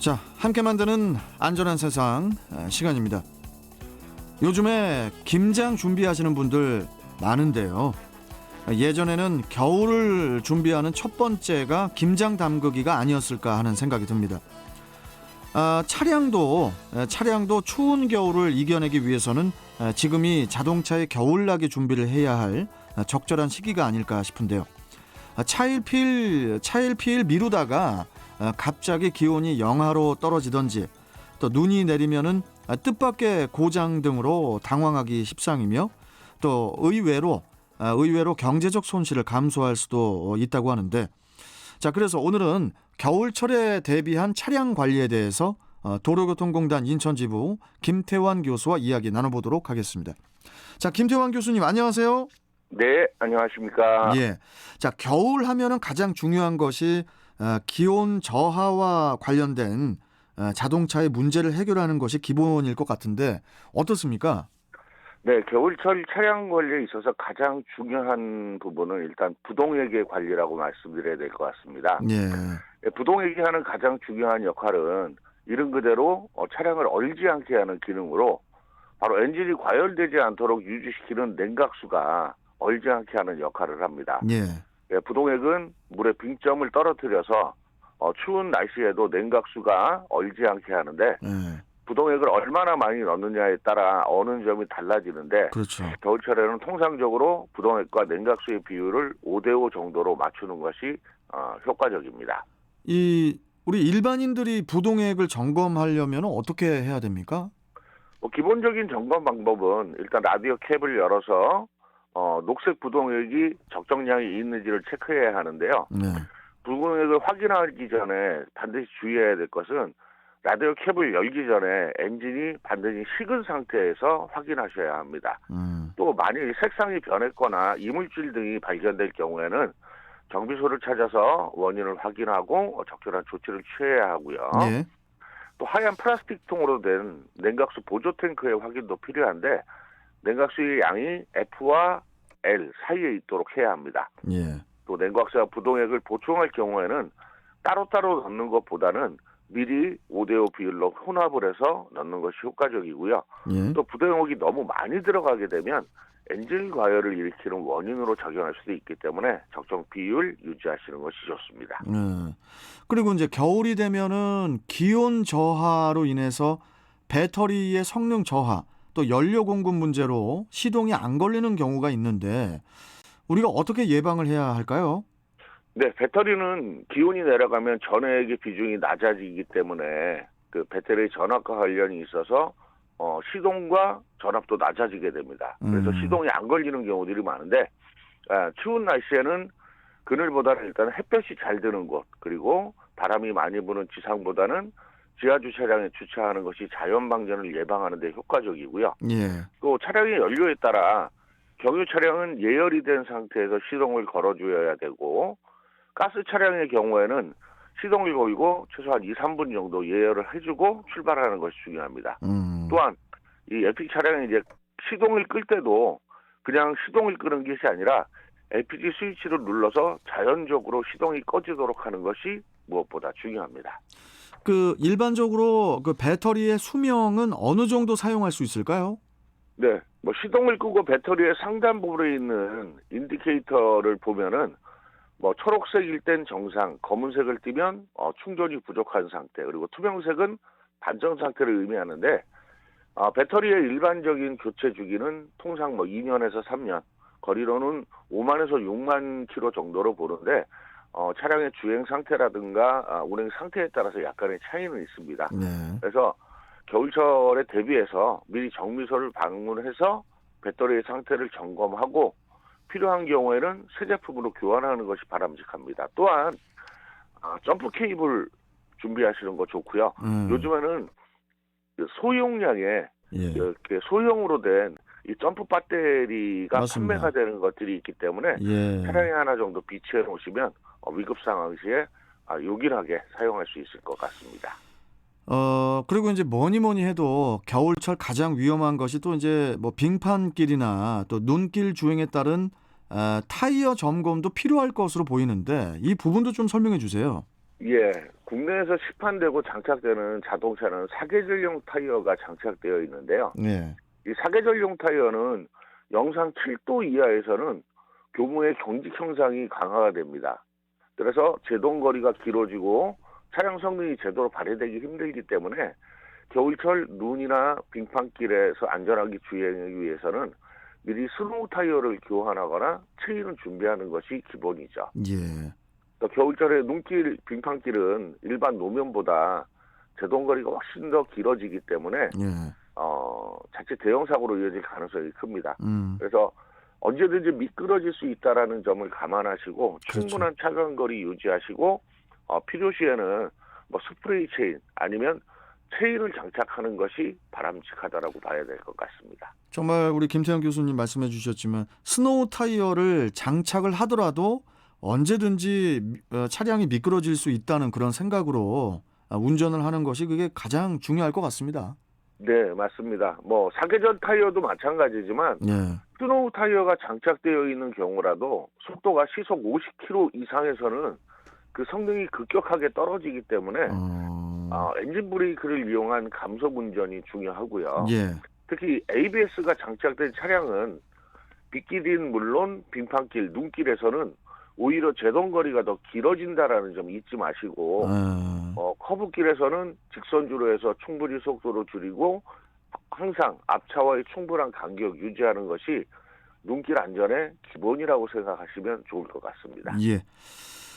자, 함께 만드는 안전한 세상 시간입니다. 요즘에 김장 준비하시는 분들 많은데요. 예전에는 겨울을 준비하는 첫 번째가 김장 담그기가 아니었을까 하는 생각이 듭니다. 차량도 추운 겨울을 이겨내기 위해서는 지금이 자동차의 겨울나기 준비를 해야 할 적절한 시기가 아닐까 싶은데요. 차일피일 미루다가 갑자기 기온이 영하로 떨어지던지 또 눈이 내리면은 뜻밖의 고장 등으로 당황하기 십상이며 또 의외로 경제적 손실을 감수할 수도 있다고 하는데, 자, 그래서 오늘은 겨울철에 대비한 차량 관리에 대해서 도로교통공단 인천지부 김태환 교수와 이야기 나눠보도록 하겠습니다. 자, 김태환 교수님 안녕하세요. 네, 안녕하십니까. 예. 자, 겨울 하면은 가장 중요한 것이 기온 저하와 관련된 자동차의 문제를 해결하는 것이 기본일 것 같은데 어떻습니까? 네, 겨울철 차량 관리에 있어서 가장 중요한 부분은 일단 부동액의 관리라고 말씀드려야 될 것 같습니다. 예. 부동액이 하는 가장 중요한 역할은 이름 그대로 차량을 얼지 않게 하는 기능으로 바로 엔진이 과열되지 않도록 유지시키는 냉각수가 얼지 않게 하는 역할을 합니다. 예. 부동액은 물의 빙점을 떨어뜨려서 추운 날씨에도 냉각수가 얼지 않게 하는데 예. 부동액을 얼마나 많이 넣느냐에 따라 어느 점이 달라지는데, 그렇죠. 겨울철에는 통상적으로 부동액과 냉각수의 비율을 5대5 정도로 맞추는 것이 효과적입니다. 우리 일반인들이 부동액을 점검하려면 어떻게 해야 됩니까? 기본적인 점검 방법은 일단 라디오 캡을 열어서 녹색 부동액이 적정량이 있는지를 체크해야 하는데요. 네. 부동액을 확인하기 전에 반드시 주의해야 될 것은 라디오 캡을 열기 전에 엔진이 반드시 식은 상태에서 확인하셔야 합니다. 또 만일 색상이 변했거나 이물질 등이 발견될 경우에는 정비소를 찾아서 원인을 확인하고 적절한 조치를 취해야 하고요. 예. 또 하얀 플라스틱 통으로 된 냉각수 보조 탱크의 확인도 필요한데, 냉각수의 양이 F와 L 사이에 있도록 해야 합니다. 예. 또 냉각수와 부동액을 보충할 경우에는 따로따로 넣는 것보다는 미리 5대5 비율로 혼합을 해서 넣는 것이 효과적이고요. 예. 또 부동액이 너무 많이 들어가게 되면 엔진 과열을 일으키는 원인으로 작용할 수도 있기 때문에 적정 비율 유지하시는 것이 좋습니다. 그리고 이제 겨울이 되면은 기온 저하로 인해서 배터리의 성능 저하, 또 연료 공급 문제로 시동이 안 걸리는 경우가 있는데 우리가 어떻게 예방을 해야 할까요? 네, 배터리는 기온이 내려가면 전해액의 비중이 낮아지기 때문에 그 배터리 전압과 관련이 있어서 시동과 전압도 낮아지게 됩니다. 그래서 시동이 안 걸리는 경우들이 많은데, 추운 날씨에는 그늘보다는 일단 햇볕이 잘 드는 곳, 그리고 바람이 많이 부는 지상보다는 지하 주차장에 주차하는 것이 자연 방전을 예방하는 데 효과적이고요. 예. 또 차량의 연료에 따라 경유 차량은 예열이 된 상태에서 시동을 걸어줘야 되고, 가스 차량의 경우에는 시동을 걸고 최소한 2, 3분 정도 예열을 해주고 출발하는 것이 중요합니다. 또한 이 LPG 차량이 이제 시동을 끌 때도 그냥 시동을 끄는 것이 아니라 LPG 스위치를 눌러서 자연적으로 시동이 꺼지도록 하는 것이 무엇보다 중요합니다. 일반적으로 배터리의 수명은 어느 정도 사용할 수 있을까요? 네, 시동을 끄고 배터리의 상단 부분에 있는 인디케이터를 보면은 초록색일 땐 정상, 검은색을 띠면 충전이 부족한 상태, 그리고 투명색은 반전 상태를 의미하는데, 배터리의 일반적인 교체 주기는 통상 2년에서 3년, 거리로는 5만에서 6만 킬로 정도로 보는데, 차량의 주행 상태라든가 운행 상태에 따라서 약간의 차이는 있습니다. 네. 그래서 겨울철에 대비해서 미리 정비소를 방문해서 배터리의 상태를 점검하고 필요한 경우에는 새 제품으로 교환하는 것이 바람직합니다. 또한 점프 케이블 준비하시는 거 좋고요. 요즘에는 소용량의 이렇게 소형으로 된 이 점프 배터리가 맞습니다. 판매가 되는 것들이 있기 때문에 예. 차량에 하나 정도 비치해 놓으시면 위급 상황 시에 요긴하게 사용할 수 있을 것 같습니다. 그리고 이제 뭐니 해도 겨울철 가장 위험한 것이 또 이제 빙판길이나 또 눈길 주행에 따른 타이어 점검도 필요할 것으로 보이는데 이 부분도 좀 설명해 주세요. 예, 국내에서 시판되고 장착되는 자동차는 사계절용 타이어가 장착되어 있는데요. 네. 이 사계절용 타이어는 영상 7도 이하에서는 교무의 경직 형상이 강화가 됩니다. 그래서 제동 거리가 길어지고 차량 성능이 제대로 발휘되기 힘들기 때문에 겨울철 눈이나 빙판길에서 안전하게 주행하기 위해서는 미리 스노우 타이어를 교환하거나 체인을 준비하는 것이 기본이죠. 예. 또 겨울철에 눈길, 빙판길은 일반 노면보다 제동거리가 훨씬 더 길어지기 때문에 예. 자칫 대형 사고로 이어질 가능성이 큽니다. 음. 그래서 언제든지 미끄러질 수 있다라는 점을 감안하시고 그렇죠. 충분한 차간 거리 유지하시고 필요시에는 뭐 스프레이 체인 아니면 체인을 장착하는 것이 바람직하다라고 봐야 될 것 같습니다. 정말 우리 김태형 교수님 말씀해 주셨지만 스노우 타이어를 장착을 하더라도 언제든지 차량이 미끄러질 수 있다는 그런 생각으로 운전을 하는 것이 그게 가장 중요할 것 같습니다. 네, 맞습니다. 뭐 사계절 타이어도 마찬가지지만 예. 스노우 타이어가 장착되어 있는 경우라도 속도가 시속 50km 이상에서는 그 성능이 급격하게 떨어지기 때문에 엔진 브레이크를 이용한 감속 운전이 중요하고요. 예. 특히 ABS가 장착된 차량은 빗길인 물론 빙판길, 눈길에서는 오히려 제동거리가 더 길어진다라는 점 잊지 마시고 커브길에서는 직선주로 해서 충분히 속도를 줄이고 항상 앞차와의 충분한 간격 유지하는 것이 눈길 안전의 기본이라고 생각하시면 좋을 것 같습니다. 예.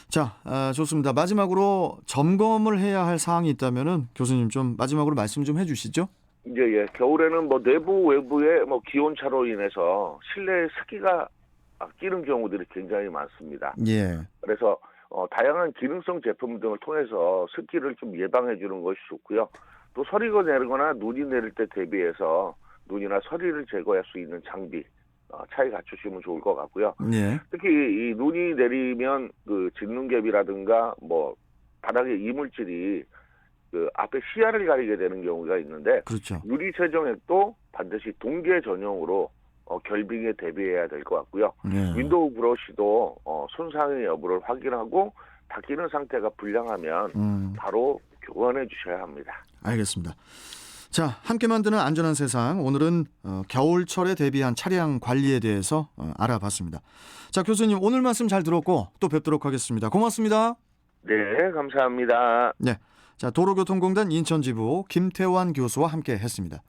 자, 좋습니다. 마지막으로 점검을 해야 할 사항이 있다면은 교수님 좀 마지막으로 말씀 좀 해주시죠. 예. 겨울에는 뭐 내부 외부의 뭐 기온차로 인해서 실내에 습기가 끼는 경우들이 굉장히 많습니다. 예. 그래서 다양한 기능성 제품 등을 통해서 습기를 좀 예방해 주는 것이 좋고요. 또 서리가 내리거나 눈이 내릴 때 대비해서 눈이나 서리를 제거할 수 있는 장비 차에 갖추시면 좋을 것 같고요. 예. 특히 이 눈이 내리면 그 진눈갭이라든가 뭐 바닥에 이물질이 그 앞에 시야를 가리게 되는 경우가 있는데 그렇죠. 유리 세정액도 반드시 동계 전용으로 결빙에 대비해야 될 것 같고요. 예. 윈도우 브러쉬도 손상의 여부를 확인하고 닦이는 상태가 불량하면 바로 교환해 주셔야 합니다. 알겠습니다. 자, 함께 만드는 안전한 세상. 오늘은 겨울철에 대비한 차량 관리에 대해서 알아봤습니다. 자, 교수님 오늘 말씀 잘 들었고 또 뵙도록 하겠습니다. 고맙습니다. 네, 감사합니다. 네, 자 도로교통공단 인천지부 김태환 교수와 함께 했습니다.